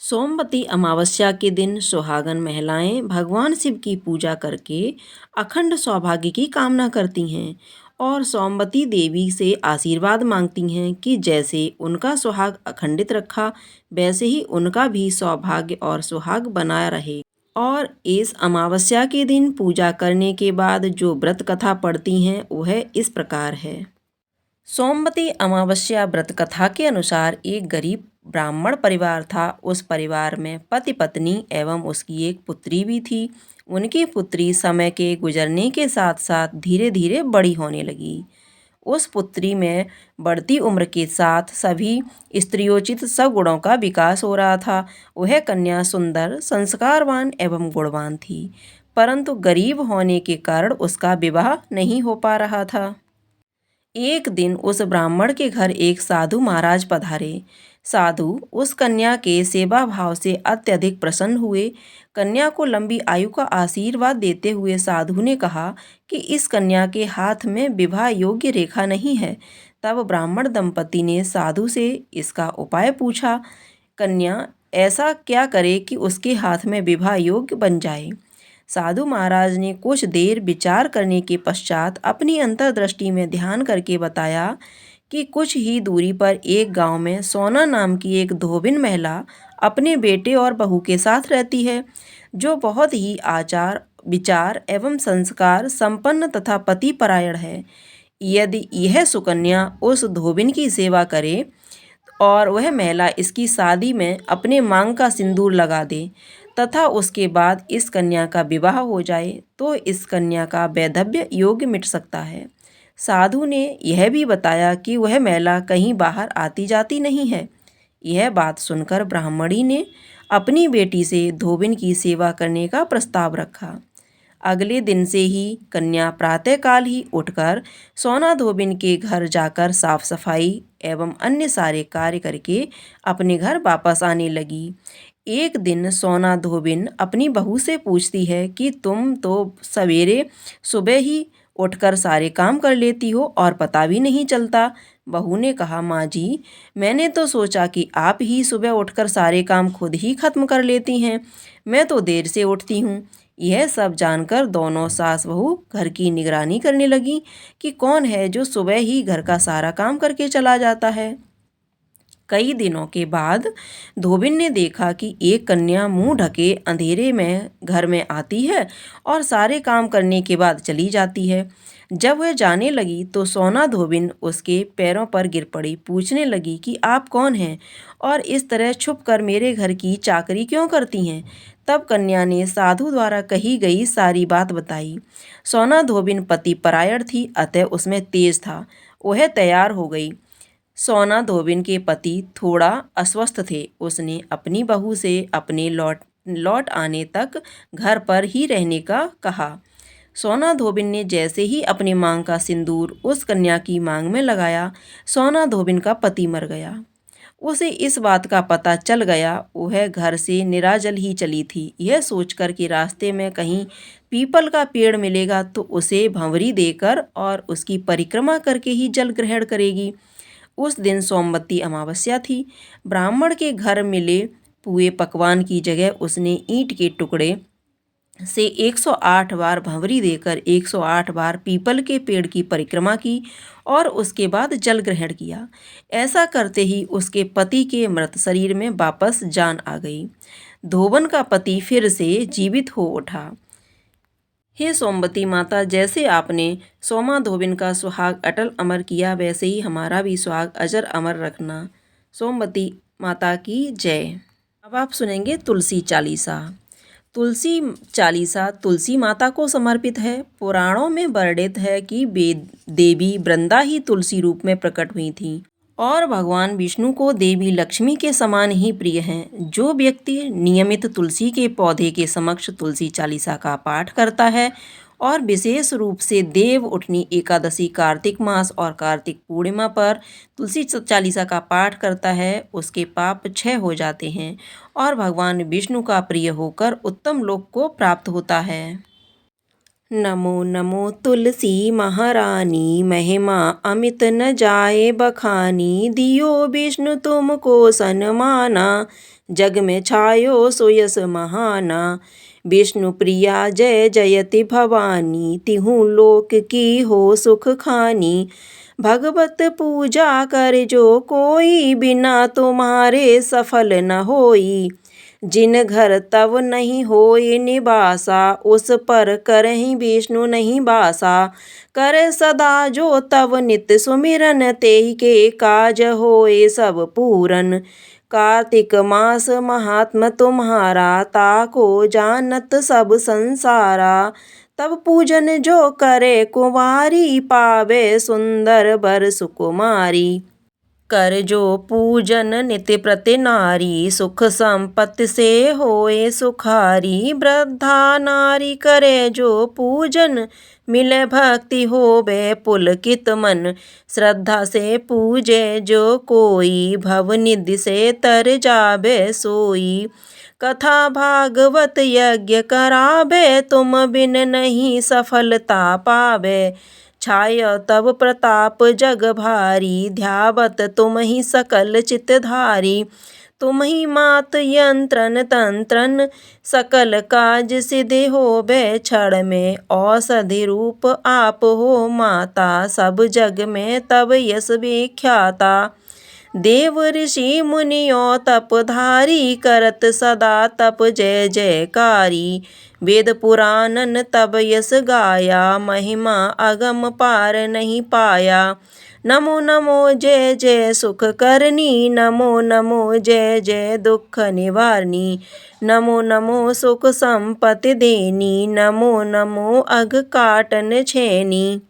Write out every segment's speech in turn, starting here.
सोमवती अमावस्या के दिन सुहागन महिलाएं भगवान शिव की पूजा करके अखंड सौभाग्य की कामना करती हैं और सोमवती देवी से आशीर्वाद मांगती हैं कि जैसे उनका सुहाग अखंडित रखा वैसे ही उनका भी सौभाग्य और सुहाग बना रहे। और इस अमावस्या के दिन पूजा करने के बाद जो व्रत कथा पढ़ती हैं वह इस प्रकार है। सोमवती अमावस्या व्रत कथा के अनुसार एक गरीब ब्राह्मण परिवार था। उस परिवार में पति पत्नी एवं उसकी एक पुत्री भी थी। उनकी पुत्री समय के गुजरने के साथ साथ धीरे धीरे बड़ी होने लगी। उस पुत्री में बढ़ती उम्र के साथ सभी स्त्रियोचित सगुणों का विकास हो रहा था। वह कन्या सुंदर, संस्कारवान एवं गुणवान थी, परंतु गरीब होने के कारण उसका विवाह नहीं हो पा रहा था। एक दिन उस ब्राह्मण के घर एक साधु महाराज पधारे। साधु उस कन्या के सेवा भाव से अत्यधिक प्रसन्न हुए। कन्या को लंबी आयु का आशीर्वाद देते हुए साधु ने कहा कि इस कन्या के हाथ में विवाह योग्य रेखा नहीं है। तब ब्राह्मण दंपति ने साधु से इसका उपाय पूछा। कन्या ऐसा क्या करे कि उसके हाथ में विवाह योग्य बन जाए। साधु महाराज ने कुछ देर विचार करने के पश्चात अपनी अंतर्दृष्टि में ध्यान करके बताया कि कुछ ही दूरी पर एक गांव में सोना नाम की एक धोबिन महिला अपने बेटे और बहू के साथ रहती है, जो बहुत ही आचार विचार एवं संस्कार संपन्न तथा पतिपरायण है। यदि यह सुकन्या उस धोबिन की सेवा करे और वह महिला इसकी शादी में अपने मांग का सिंदूर लगा दे तथा उसके बाद इस कन्या का विवाह हो जाए तो इस कन्या का वैधव्य योग मिट सकता है। साधु ने यह भी बताया कि वह महिला कहीं बाहर आती जाती नहीं है। यह बात सुनकर ब्राह्मणी ने अपनी बेटी से धोबिन की सेवा करने का प्रस्ताव रखा। अगले दिन से ही कन्या प्रातःकाल ही उठकर सोना धोबिन के घर जाकर साफ सफाई एवं अन्य सारे कार्य करके अपने घर वापस आने लगी। एक दिन सोना धोबिन अपनी बहू से पूछती है कि तुम तो सवेरे सुबह ही उठकर सारे काम कर लेती हो और पता भी नहीं चलता। बहू ने कहा, माँ जी, मैंने तो सोचा कि आप ही सुबह उठकर सारे काम खुद ही खत्म कर लेती हैं। मैं तो देर से उठती हूँ। यह सब जानकर दोनों सास बहू घर की निगरानी करने लगी कि कौन है जो सुबह ही घर का सारा काम करके चला जाता है। कई दिनों के बाद धोबिन ने देखा कि एक कन्या मुंह ढके अंधेरे में घर में आती है और सारे काम करने के बाद चली जाती है। जब वह जाने लगी तो सोना धोबिन उसके पैरों पर गिर पड़ी, पूछने लगी कि आप कौन हैं और इस तरह छुप कर मेरे घर की चाकरी क्यों करती हैं। तब कन्या ने साधु द्वारा कही गई सारी बात बताई। सोना धोबिन पति परायण थी, अतः उसमें तेज था। वह तैयार हो गई। सोना धोबिन के पति थोड़ा अस्वस्थ थे। उसने अपनी बहू से अपने लौट लौट आने तक घर पर ही रहने का कहा। सोना धोबिन ने जैसे ही अपनी मांग का सिंदूर उस कन्या की मांग में लगाया, सोना धोबिन का पति मर गया। उसे इस बात का पता चल गया। वह घर से निराजल ही चली थी। यह सोचकर कि रास्ते में कहीं पीपल का पेड़ मिलेगा तो उसे भंवरी देकर और उसकी परिक्रमा करके ही जल ग्रहण करेगी। उस दिन सोमवती अमावस्या थी। ब्राह्मण के घर मिले पुए पकवान की जगह उसने ईंट के टुकड़े से 108 बार भंवरी देकर 108 बार पीपल के पेड़ की परिक्रमा की और उसके बाद जल ग्रहण किया। ऐसा करते ही उसके पति के मृत शरीर में वापस जान आ गई। धोबन का पति फिर से जीवित हो उठा। हे सोमवती माता, जैसे आपने सोमा धोबिन का सुहाग अटल अमर किया वैसे ही हमारा भी सुहाग अजर अमर रखना। सोमवती माता की जय। अब आप सुनेंगे तुलसी चालीसा। तुलसी चालीसा तुलसी माता को समर्पित है। पुराणों में वर्णित है कि देवी वृंदा ही तुलसी रूप में प्रकट हुई थी और भगवान विष्णु को देवी लक्ष्मी के समान ही प्रिय हैं। जो व्यक्ति नियमित तुलसी के पौधे के समक्ष तुलसी चालीसा का पाठ करता है और विशेष रूप से देव उठनी एकादशी, कार्तिक मास और कार्तिक पूर्णिमा पर तुलसी चालीसा का पाठ करता है, उसके पाप क्षय हो जाते हैं और भगवान विष्णु का प्रिय होकर उत्तम लोक को प्राप्त होता है। नमो नमो तुलसी महारानी, महिमा अमित न जाए बखानी। दियो विष्णु तुमको सन्माना, जग में छायो सोयस महाना। विष्णु प्रिया जय जयति भवानी, तिहु लोक की हो सुख खानी। भगवत पूजा कर जो कोई, बिना तुम्हारे सफल न होई। जिन घर तव नहीं होए निवासा, उस पर करहि विष्णु नहीं बासा। करे सदा जो तव नित सुमिरन, तेहि के काज होए सब पूरन। कार्तिक मास महात्म तुम्हारा, ताको जानत सब संसारा। तब पूजन जो करे कुंवारी, पावे सुंदर बर सुकुमारी। कर जो पूजन नित्य प्रति नारी, सुख संपत्ति से होए सुखारी। वृद्धा नारी करे जो पूजन, मिले भक्ति होवे पुलकित मन। श्रद्धा से पूजे जो कोई, भवनिधि से तर जाबे सोई। कथा भागवत यज्ञ कराबे, तुम बिन नहीं सफलता पावे। छाय तब प्रताप जग भारी, ध्यावत तुम ही सकल चितधारी। तुम ही मात यंत्रन तंत्रन, सकल काज सिद्धि होबे क्षण में। औषधि रूप आप हो माता, सब जग में तब यश विख्याता। देव ऋषि मुनियों तपधारी, करत सदा तप जय जयकारी। वेद पुराणन तब यश गाया, महिमा अगम पार नहीं पाया। नमो नमो जय जय सुख करनी, नमो नमो जय जय दुख निवारनी। नमो नमो सुख संपत्ति देनी, नमो नमो अघ काटन छेनी।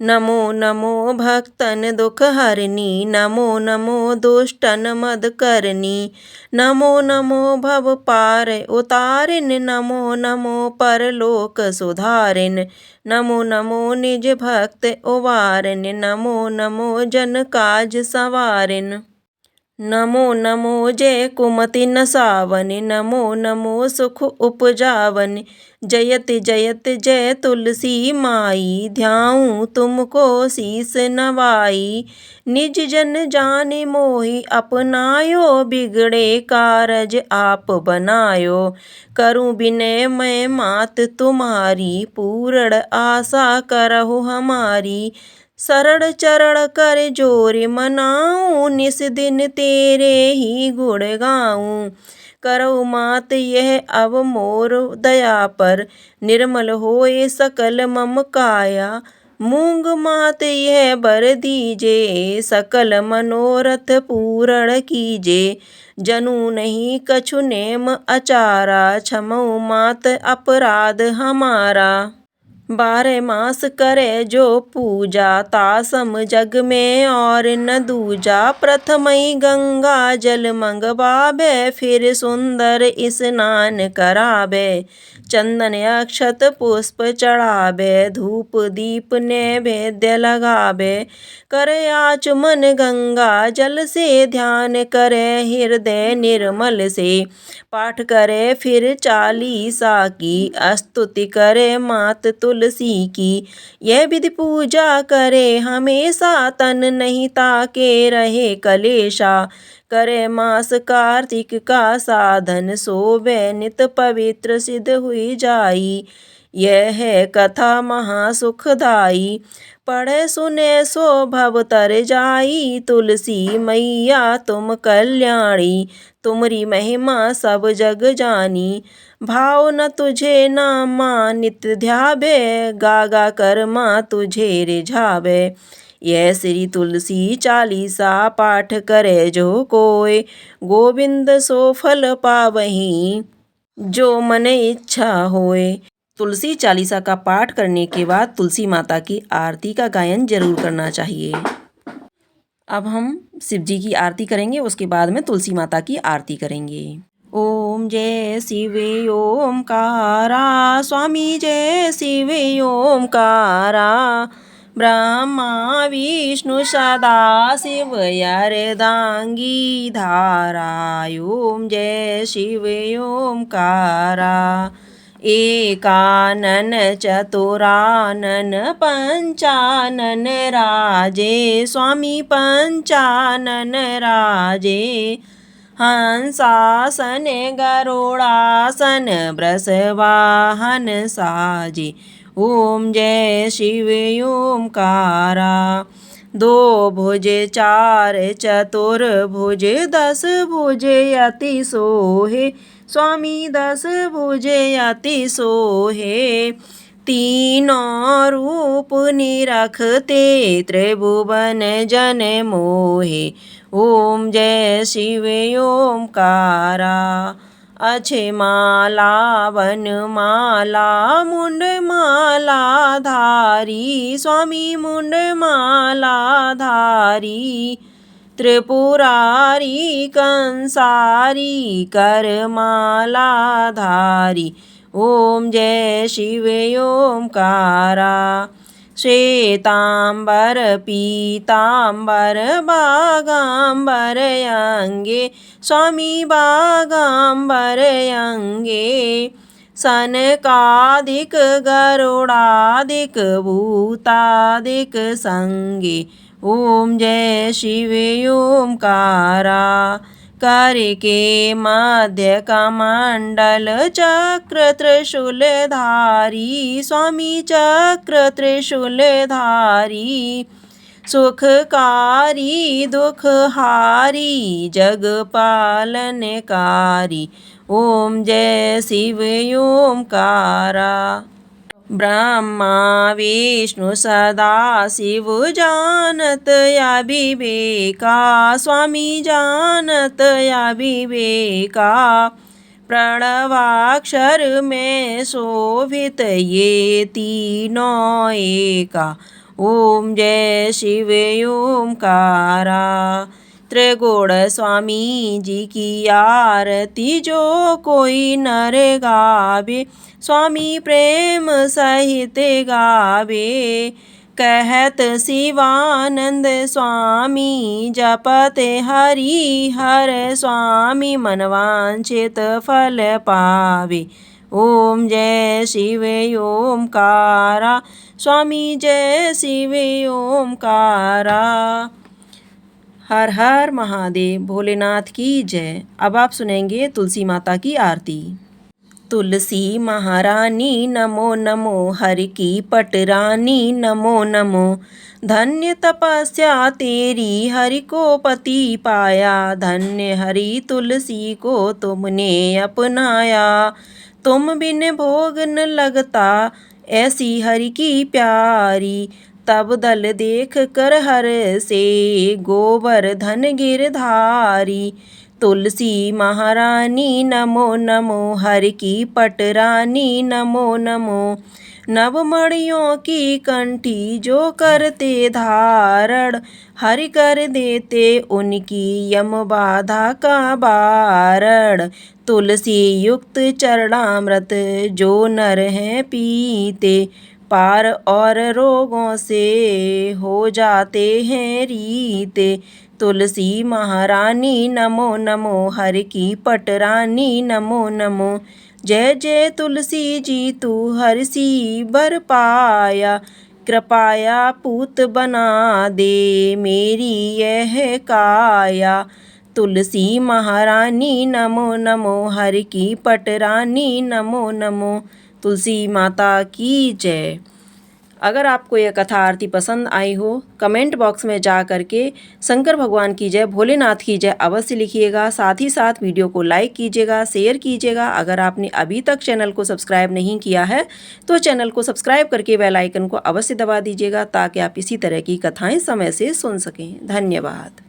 नमो नमो भक्तन दुख हरनी, नमो नमो दुष्टन मद करनी। नमो नमो भव पार उतारिन, नमो नमो परलोक सुधारिन। नमो नमो निज भक्त उबारिन, नमो नमो जन काज सवारिन। नमो नमो जय कुमति नसावन, नमो नमो सुख उपजावन। जयत जयत जय तुलसी माई, ध्याऊं तुमको शीस नवाई। निज जन जाने मोहि अपनायो, बिगड़े कारज आप बनायो। करूं विनय मैं मात तुम्हारी, पूर्ण आशा करहु हमारी। शरण चरण कर जोर मनाऊं, निस दिन तेरे ही गुण गाऊं। करौ मात यह अब मोर दया पर, निर्मल होए सकल मम काया। मूंग मात यह बर दीजे, सकल मनोरथ पूर्ण कीजे। जनु नहीं कछु नेम अचारा, क्षमौ मात अपराध हमारा। 12 मास करे जो पूजा, तासम जग में और न दूजा। प्रथमई गंगा जल मंगवाबे, फिर सुंदर स्नान कराबे। चंदन अक्षत पुष्प चढ़ाबे, धूप दीप नैवेद्य लगाबे। करे आचमन गंगा जल से, ध्यान करे हृदय निर्मल से। पाठ करे फिर चालीसा की, स्तुति करे मात तुलसी की। यह विधि पूजा करे हमेशा, तन नहीं ताके रहे कलेशा। करे मास कार्तिक का साधन, सोवे नित पवित्र सिद्ध हुई जाई। यह है कथा महासुखदाई, पढ़े सुने सो भव तर जाई। तुलसी मैया तुम कल्याणी, तुमरी महिमा सब जग जानी। भाव न तुझे नामा नित्य ध्यावे, गागा कर माँ तुझे रिझावे। यह श्री तुलसी चालीसा पाठ करे जो कोय, गोविंद सो फल पावहीं जो मन इच्छा होए। तुलसी चालीसा का पाठ करने के बाद तुलसी माता की आरती का गायन जरूर करना चाहिए। अब हम शिव जी की आरती करेंगे, उसके बाद में तुलसी माता की आरती करेंगे। ओम जय शिव ओमकारा, स्वामी जय शिव ओमकारा। ब्रह्मा विष्णु सदा शिव अर्धांगी धारा। ओम जय शिव ओमकारा। एकानन चतुरानन पंचानन राजे, स्वामी पंचानन राजे। हंसासन गरुड़ासन वृषवाहन साजे। ओम जय शिव ओमकारा। दो भुज चार चतुर्भुज 10 भुज अति सोहे। स्वामी 10 भुज अति सोहे। तीनों रूप निरखते त्रिभुवन जन मोहे। ओम जय शिव ओमकारा। अछे माला वनमाला मुंड माला धारी। स्वामी मुंड माला धारी। त्रिपुरारी कंसारी कर माला धारी। ओम जय शिव ओमकारा। श्वेतांबर पीतांबर बागांबर अंगे। स्वामी बागांबर अंगे। सनकादिक गरुड़ादिक भूतादिक संगे। ओम जय शिव ओमकारा। करके मध्य कमंडल चक्र त्रिशूल धारी। स्वामी चक्र त्रिशूल धारी। सुखकारी दुखहारी जग पालनकारी। ओम जय शिव ओमकारा। ब्रह्मा विष्णु सदा शिव जानत अविवेका। स्वामी जानत अविवेका। प्रणवाक्षर में शोभित ये तीनों एका। ओम जय शिव ओमकारा। त्रिगुण स्वामी जी की आरती जो कोई नर गावे। स्वामी प्रेम सहित गावे। कहत शिवानंद स्वामी जपते हरि हर स्वामी मनवांछित फल पावे। ओम जय शिव ओमकारा। स्वामी जय शिव ओमकारा। हर हर महादेव। भोलेनाथ की जय। अब आप सुनेंगे तुलसी माता की आरती। तुलसी महारानी नमो नमो। हरि की पटरानी नमो नमो। धन्य तपस्या तेरी हरि को पति पाया। धन्य हरि तुलसी को तुमने अपनाया। तुम बिन भोग न लगता ऐसी हरि की प्यारी। तब दल देख कर हर से गोवर्धन गिरधारी। तुलसी महारानी नमो नमो। हरि की पटरानी नमो नमो। नवमणियों की कंठी जो करते धारण। हरि कर देते उनकी यम बाधा का बारण। तुलसी युक्त चरणामृत जो नर हैं पीते। पार और रोगों से हो जाते हैं रीते। तुलसी महारानी नमो नमो। हरि की पटरानी नमो नमो। जय जय तुलसी जी तू हरसी बर पाया। कृपाया पूत बना दे मेरी यह काया। तुलसी महारानी नमो नमो। हरि की पटरानी नमो नमो। तुलसी माता की जय। अगर आपको यह कथा आरती पसंद आई हो कमेंट बॉक्स में जा करके शंकर भगवान की जय भोलेनाथ की जय अवश्य लिखिएगा। साथ ही साथ वीडियो को लाइक कीजिएगा, शेयर कीजिएगा। अगर आपने अभी तक चैनल को सब्सक्राइब नहीं किया है तो चैनल को सब्सक्राइब करके बेल आइकन को अवश्य दबा दीजिएगा ताकि आप इसी तरह की कथाएं समय से सुन सकें। धन्यवाद।